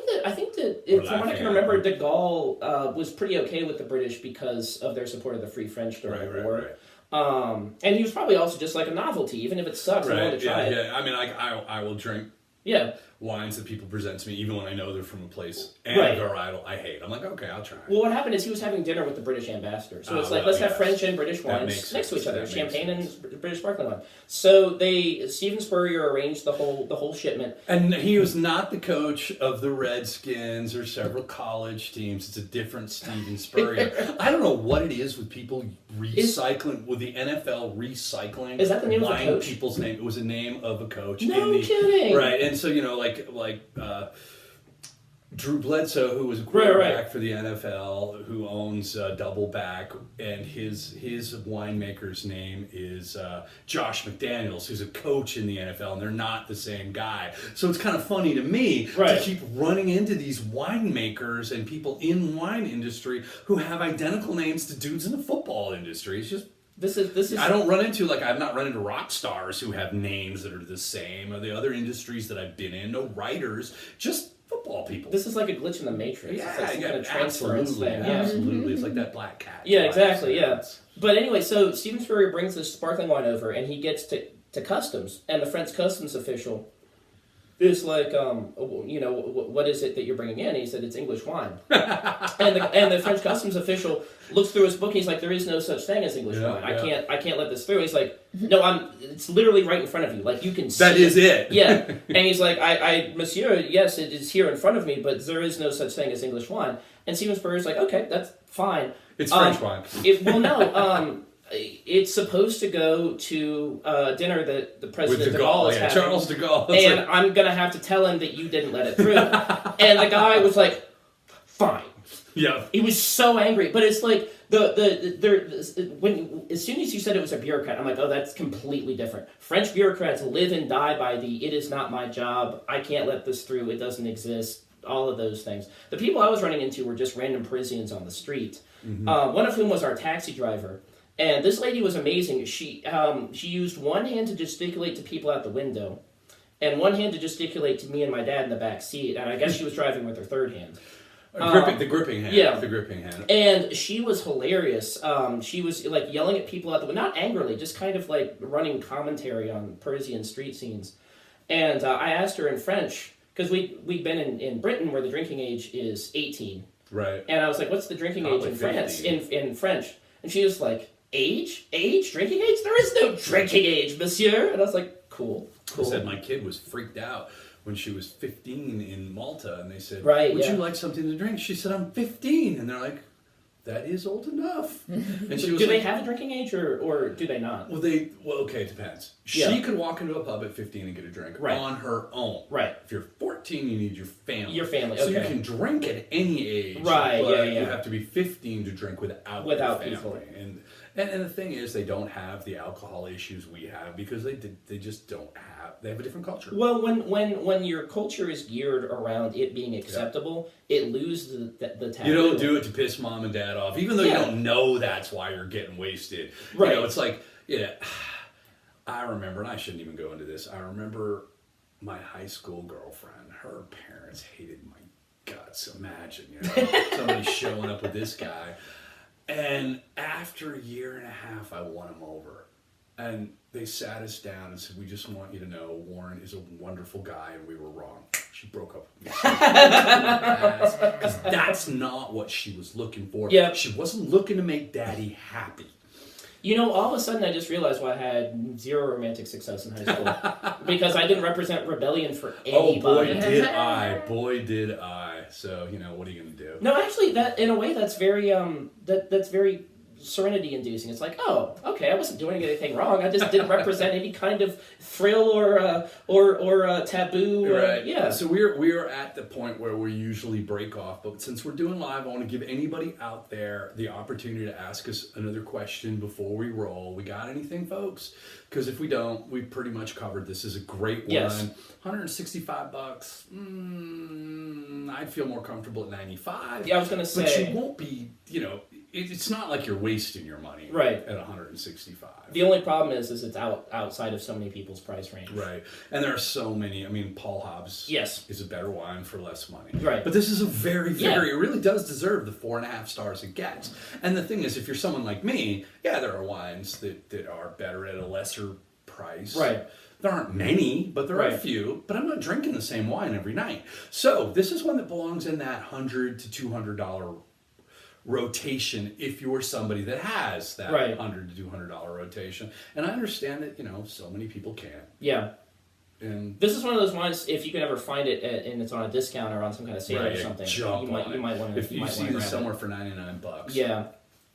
that from what I can remember, de Gaulle was pretty okay with the British because of their support of the Free French during the war. Right. And he was probably also just like a novelty, even if it sucks. I want to try it. Yeah. I mean, I will drink. Yeah. Wines that people present to me, even when I know they're from a place and varietal I hate. I'm like, okay, I'll try it. Well, what happened is he was having dinner with the British ambassador. So it's let's have French and British wines next to each other, champagne and British sparkling wine. So Stephen Spurrier arranged the whole shipment. And he was not the coach of the Redskins or several college teams. It's a different Stephen Spurrier. I don't know what it is with people recycling, with the NFL recycling. Is that the name of the coach? People's name. It was the name of a coach. No kidding. Right, and so, like Drew Bledsoe, who was a quarterback for the NFL, who owns Double Back, and his winemaker's name is Josh McDaniels, who's a coach in the NFL, and they're not the same guy. So it's kind of funny to me to keep running into these winemakers and people in wine industry who have identical names to dudes in the football industry. It's just... This is. I don't run into I've not run into rock stars who have names that are the same, or the other industries that I've been in. No writers, just football people. This is like a glitch in the Matrix. Yeah, it's like some kind of transference thing. Absolutely. It's like that black cat. Yeah, exactly. Yeah. But anyway, so Stephen Spurrier brings this sparkling wine over, and he gets to customs, and the French customs official is like, what is it that you're bringing in? And he said, it's English wine. and the French customs official looks through his book, and he's like, there is no such thing as English wine. Yeah. I can't let this through. He's like, no, it's literally right in front of you. Like, you can see that is it. Yeah. And he's like, Monsieur, yes, it is here in front of me, but there is no such thing as English wine. And Stephen Spurrier's like, okay, that's fine. It's French wine. It's supposed to go to dinner that the President de Gaulle is having. Charles de Gaulle. And I'm going to have to tell him that you didn't let it through. And the guy was like, fine. Yeah. He was so angry. But it's like, as soon as you said it was a bureaucrat, I'm like, oh, that's completely different. French bureaucrats live and die by the, it is not my job, I can't let this through, it doesn't exist, all of those things. The people I was running into were just random Parisians on the street, one of whom was our taxi driver. And this lady was amazing. She used one hand to gesticulate to people out the window, and one hand to gesticulate to me and my dad in the back seat. And I guess she was driving with her third hand. The gripping hand. Yeah. The gripping hand. And she was hilarious. She was like yelling at people out the window, not angrily, just kind of like running commentary on Parisian street scenes. And I asked her in French, because we'd been in Britain where the drinking age is 18. Right. And I was like, what's the drinking age in France? In French. And she was like, Age? Drinking age? There is no drinking age, monsieur. And I was like, cool. I said my kid was freaked out when she was 15 in Malta, and they said, would you like something to drink? She said, I'm 15. And they're like, that is old enough. And she was do they have a drinking age, or do they not? Well, okay, it depends. She could walk into a pub at 15 and get a drink on her own. Right. If you're 14, you need your family. Your family, so you can drink at any age. Right, but you have to be 15 to drink without your family. People. And the thing is, they don't have the alcohol issues we have because they just don't have. They have a different culture. Well, when your culture is geared around it being acceptable, it loses the taboo. You don't do it to piss mom and dad off, even though you don't know that's why you're getting wasted. Right. It's like, I remember, and I shouldn't even go into this. I remember my high school girlfriend, her parents hated my guts. Imagine, somebody showing up with this guy. And after a year and a half, I won him over. And they sat us down and said, we just want you to know Warren is a wonderful guy, and we were wrong. She broke up with me. Because that's not what she was looking for. Yeah. She wasn't looking to make Daddy happy. All of a sudden I just realized why I had zero romantic success in high school. Because I didn't represent rebellion for anybody. Oh, boy, did I. Boy, did I. So, what are you going to do? No, actually, that in a way, that's very, that's very serenity-inducing. It's like, oh, okay, I wasn't doing anything wrong. I just didn't represent any kind of thrill or taboo. Right. Yeah. So we're at the point where we usually break off, but since we're doing live, I want to give anybody out there the opportunity to ask us another question before we roll. We got anything, folks? Because if we don't, we pretty much covered this. Is a great one. Yes. $165. I'd feel more comfortable at $95. Yeah, I was going to say. But you won't be, it's not like you're wasting your money right. at $165. The only problem is it's outside of so many people's price range. Right. And there are so many. Paul Hobbs is a better wine for less money. Right. But this is a very, it really does deserve the 4.5 stars it gets. And the thing is, if you're someone like me, there are wines that are better at a lesser price. Right. There aren't many, but there are a few. But I'm not drinking the same wine every night. So this is one that belongs in that $100 to $200 rotation if you're somebody that has that $100 to $200 rotation. And I understand that, so many people can't. Yeah. And this is one of those ones, if you can ever find it and it's on a discount or on some kind of sale or something, you might want to. If you see this somewhere for $99, yeah,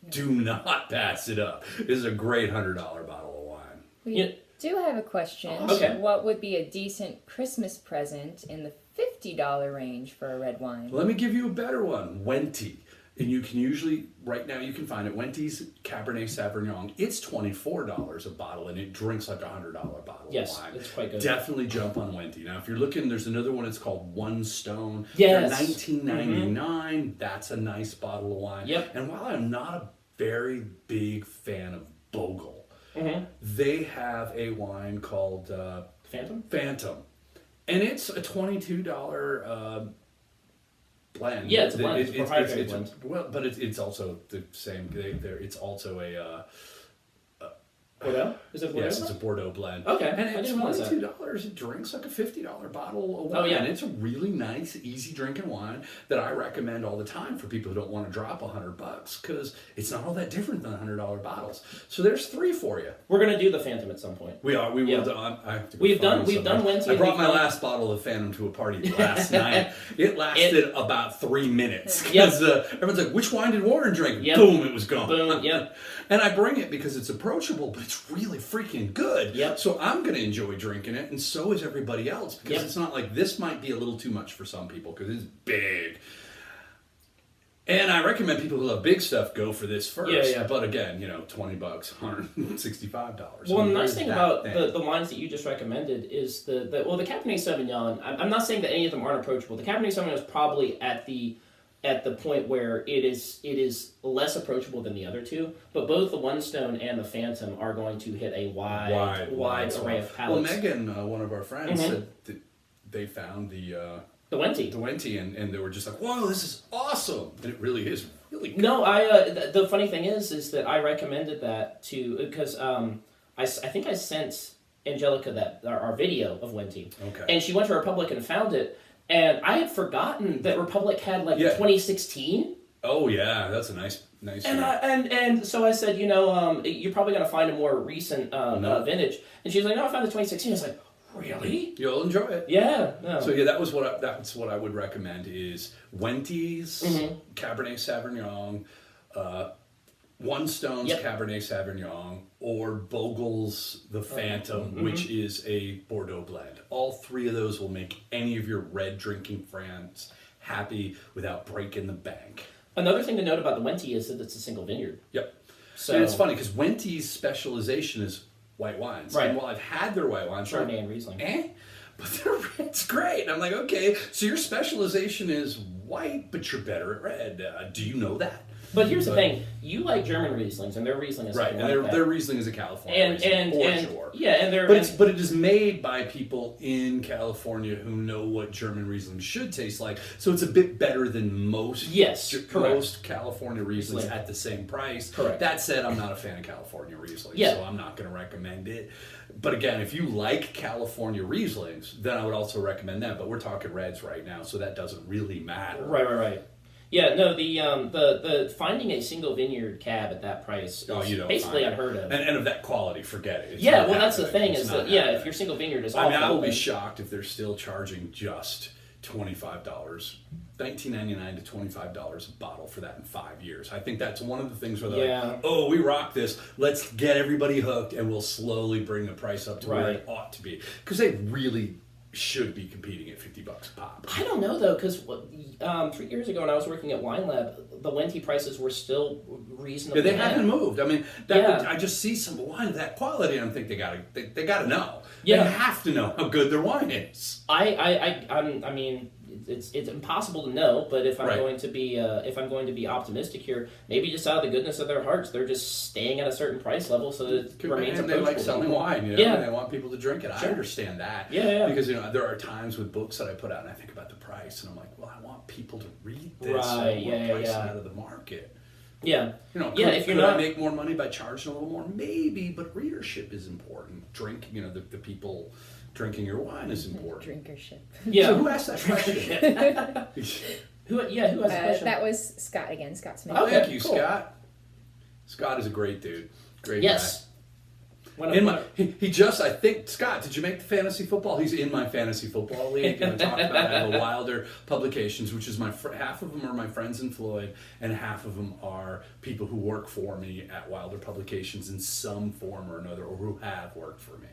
do not pass it up. This is a great $100 bottle of wine. We do have a question. Okay. What would be a decent Christmas present in the $50 range for a red wine? Let me give you a better one. Wente. And you can usually, right now you can find it, Wente's Cabernet Sauvignon. It's $24 a bottle, and it drinks like a $100 bottle of wine. Yes, it's quite good. Definitely jump on Wente. Now, if you're looking, there's another one, it's called One Stone. Yes. They're $19.99. That's a nice bottle of wine. Yep. And while I'm not a very big fan of Bogle, they have a wine called Phantom. And it's a $22 blend. Yeah, it's a blend. It's a proprietary blend. Well, but it's also the same. It's also a Bordeaux? Is it Bordeaux? Yes, it's a Bordeaux blend. Okay. And at $22, it drinks like a $50 bottle of wine. Oh, yeah. And it's a really nice, easy drinking wine that I recommend all the time for people who don't want to drop $100 because it's not all that different than $100 bottles. So there's 3 for you. We're going to do the Phantom at some point. We are. We will. I have to go we've done Wednesday. I brought my last bottle of Phantom to a party last night. It lasted about 3 minutes because everyone's like, "Which wine did Warren drink?" Yep. Boom, it was gone. Boom. Yep. And I bring it because it's approachable, but it's really freaking good. Yep. So I'm going to enjoy drinking it, and so is everybody else because it's not like this might be a little too much for some people because it's big. And I recommend people who love big stuff go for this first. Yeah. But again, $20, $165. Well, the nice thing about the wines that you just recommended is the Cabernet Sauvignon. I'm not saying that any of them aren't approachable. The Cabernet Sauvignon is probably at the point where it is less approachable than the other two, but both the One Stone and the Phantom are going to hit a wide array of palates. Well, Megan, one of our friends, said that they found the Wente, and they were just like, "Whoa, this is awesome!" And it really is really good. No, the funny thing is that I recommended that because I think I sent Angelica our video of Wente, and she went to Republic and found it. And I had forgotten that Republic had 2016. Oh yeah, that's a nice. And so I said, you're probably going to find a more recent vintage. And she was like, no, I found the 2016. I was like, really? You'll enjoy it. Yeah. No. So that's what I would recommend is Wente's Cabernet Sauvignon, One Stone's Cabernet Sauvignon, or Bogle's the Phantom, which is a Bordeaux blend. All 3 of those will make any of your red drinking friends happy without breaking the bank. Another thing to note about the Wente is that it's a single vineyard. Yep. So, and it's funny because Wente's specialization is white wines. Right. And while I've had their white wines, Chardonnay and Riesling. But their red's great. And I'm like, okay, so your specialization is white, but you're better at red. Do you know that? But here's the thing: you like German Rieslings, and their Riesling is right, and their Riesling is a California Riesling, for sure. Yeah, and but it is made by people in California who know what German Riesling should taste like. So it's a bit better than most most California Rieslings at the same price. Correct. That said, I'm not a fan of California Riesling, so I'm not going to recommend it. But again, if you like California Rieslings, then I would also recommend that. But we're talking reds right now, so that doesn't really matter. Right. Yeah, no, the finding a single vineyard cab at that price is basically unheard of. And of that quality, forget it. That's the thing is that, if your single vineyard is awful. I will be shocked if they're still charging just $25, $19.99 to $25 a bottle for that in 5 years. I think that's one of the things where they're like, oh, we rock this. Let's get everybody hooked, and we'll slowly bring the price up to where it ought to be. Because they really should be competing at $50 a pop. I don't know, though, because 3 years ago when I was working at Wine Lab, the Wente prices were still reasonably they haven't moved. I mean, I just see some wine of that quality, and I think they gotta know. They have to know how good their wine is. I mean, it's impossible to know, but if I'm going to be optimistic here, maybe just out of the goodness of their hearts, they're just staying at a certain price level so that it remains approachable. They like selling wine, and they want people to drink it. Sure. I understand that. Yeah. Because there are times with books that I put out and I think about the price, and I'm like, well, I want people to read this. Right. Price it out of the market. Yeah. If you're not make more money by charging a little more, maybe, but readership is important. The people drinking your wine is important. Drinkership. Yeah. So who asked that question? Who asked the question? That was Scott again, Scott Smith. Oh, thank you, cool. Scott. Scott is a great dude. Great guy. I think, Scott, did you make the fantasy football? He's in my fantasy football league. And talk about I have a Wilder Publications, which is half of them are my friends in Floyd, and half of them are people who work for me at Wilder Publications in some form or another, or who have worked for me.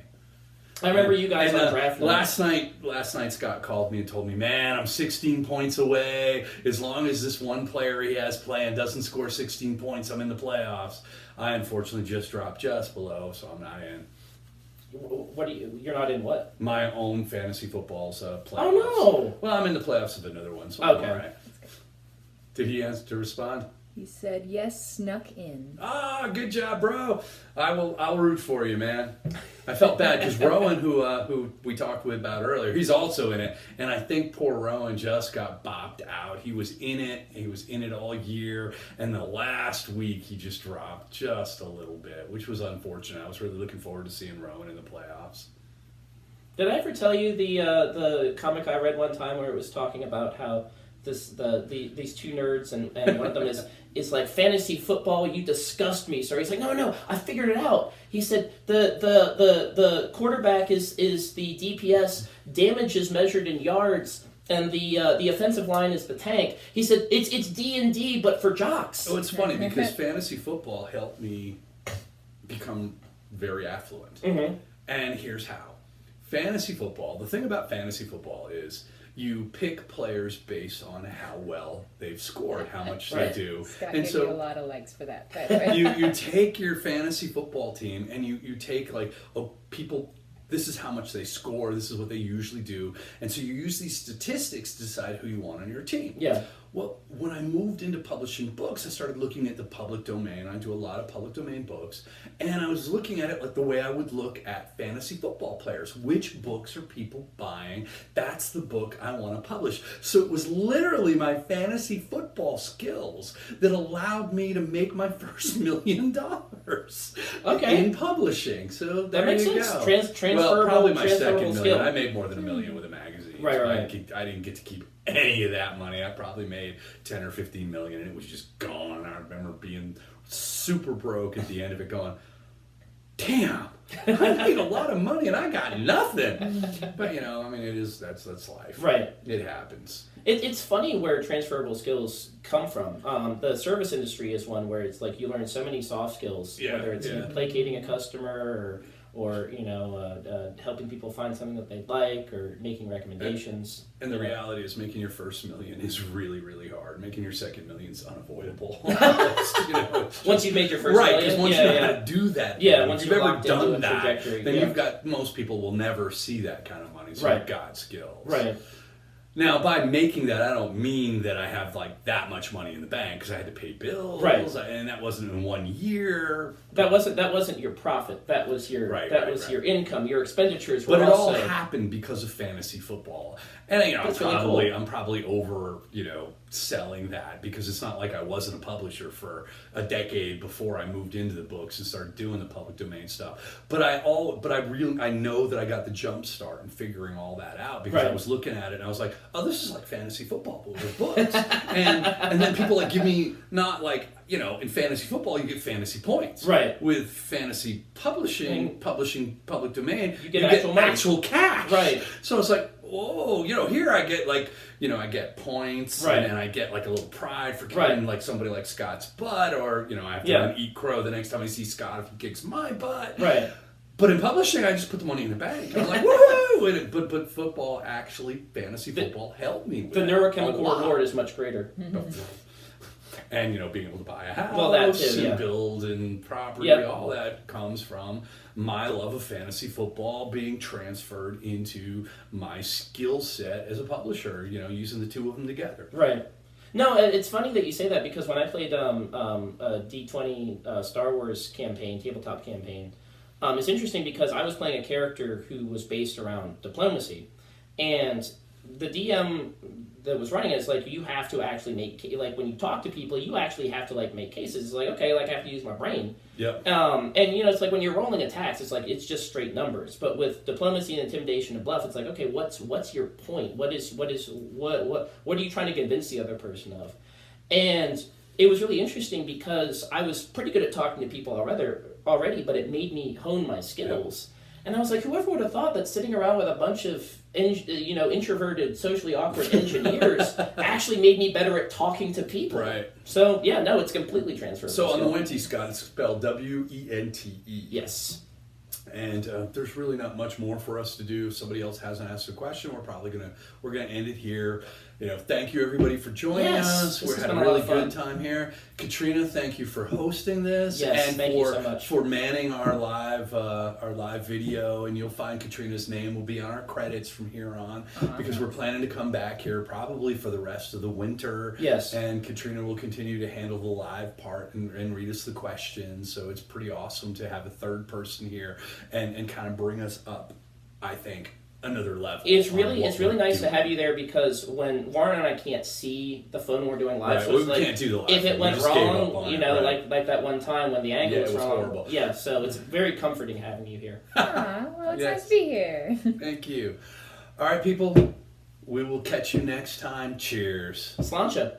I remember you guys on draft night. Last night Scott called me and told me, man, I'm 16 points away. As long as this one player he has playing doesn't score 16 points, I'm in the playoffs. I unfortunately just dropped just below, so I'm not in. You're not in what? My own fantasy football's playoffs. Oh, no! Well, I'm in the playoffs of another one, so I'm all right. Did he answer to respond? He said, yes, snuck in. Ah, good job, bro. I'll root for you, man. I felt bad because Rowan, who we talked with about earlier, he's also in it. And I think poor Rowan just got bopped out. He was in it. He was in it all year. And the last week, he just dropped just a little bit, which was unfortunate. I was really looking forward to seeing Rowan in the playoffs. Did I ever tell you the comic I read one time where it was talking about how these two nerds and one of them is like, fantasy football, you disgust me, sir. He's like, no, I figured it out. He said the quarterback is the DPS, damage is measured in yards, and the offensive line is the tank. He said it's D&D but for jocks. Oh, it's funny because fantasy football helped me become very affluent. Mm-hmm. And here's how. Fantasy football, the thing about fantasy football is you pick players based on how well they've scored, how much they do. Scott gave you a lot of likes for that, by the way. you take your fantasy football team and you take people, this is how much they score, this is what they usually do, and so you use these statistics to decide who you want on your team. Yeah. Well, when I moved into publishing books, I started looking at the public domain. I do a lot of public domain books. And I was looking at it like the way I would look at fantasy football players. Which books are people buying? That's the book I want to publish. So it was literally my fantasy football skills that allowed me to make my first $1 million in publishing. So there that makes you sense. go. Well, probably my second million. I made more than $1 million with a magazine. Right. I didn't get to keep any of that money. I probably made 10 or 15 million and it was just gone. I remember being super broke at the end of it going, damn, I made a lot of money and I got nothing. But that's life. Right. It happens. It's funny where transferable skills come from. The service industry is one where it's like you learn so many soft skills, whether it's placating a customer or helping people find something that they like or making recommendations. And the reality is making your first $1 million is really, really hard. Making your second $1 million is unavoidable. Once you've made your first $1 million. Right, because once you know how to do that. Once if you've ever done that, then you've got, most people will never see that kind of money. So you've got skills. Right. Now, by making that, I don't mean that I have like that much money in the bank because I had to pay bills, right? And that wasn't in 1 year. That wasn't your profit. That was your your income. Your expenditures were. But it all happened because of fantasy football, and I'm probably over selling that because it's not like I wasn't a publisher for a decade before I moved into the books and started doing the public domain stuff. But I know that I got the jump start in figuring all that out because I was looking at it and I was like, oh, this is like fantasy football with books. and then people like give me not like, in fantasy football you get fantasy points. Right. With fantasy publishing public domain, you get actual cash. Right. So it's like, whoa, here I get like, I get points, right. And I get like a little pride for kicking like somebody like Scott's butt, or I have to eat crow the next time I see Scott if he kicks my butt. Right. But in publishing, I just put the money in the bank. I was like, woohoo! But football, actually, fantasy football helped me with the neurochemical reward is much greater. And being able to buy a house, that too, and build and property, all that comes from my love of fantasy football being transferred into my skill set as a publisher. Using the two of them together. Right. No, it's funny that you say that because when I played a D20 Star Wars campaign, tabletop campaign, it's interesting because I was playing a character who was based around diplomacy, and the DM that was running it is like, you have to actually make, like when you talk to people, you actually have to like make cases. It's like, okay, like I have to use my brain. Yep. And it's like when you're rolling attacks, it's like it's just straight numbers. But with diplomacy and intimidation and bluff, it's like, okay, what's your point? What are you trying to convince the other person of? And it was really interesting because I was pretty good at talking to people already, but it made me hone my skills. Yep. And I was like, whoever would have thought that sitting around with a bunch of introverted, socially awkward engineers actually made me better at talking to people. Right. So, it's completely transferable. So on the Wente, Scott, it's spelled Wente. Yes. And there's really not much more for us to do. If somebody else hasn't asked a question, we're gonna end it here. Thank you everybody for joining us. We're having a really good time here. Katrina, thank you for hosting this, and thank you so much for manning our live video. And you'll find Katrina's name will be on our credits from here on because we're planning to come back here probably for the rest of the winter. Yes. And Katrina will continue to handle the live part and read us the questions. So it's pretty awesome to have a third person here and kind of bring us up, I think, another level. It's really nice to have you there because when Warren and I can't see the phone we're doing live, so we can't do the live. If it went wrong, like that one time when the angle was wrong. Horrible. Yeah, so it's very comforting having you here. Well, it's nice to be here. Thank you. All right, people. We will catch you next time. Cheers. Sláinte.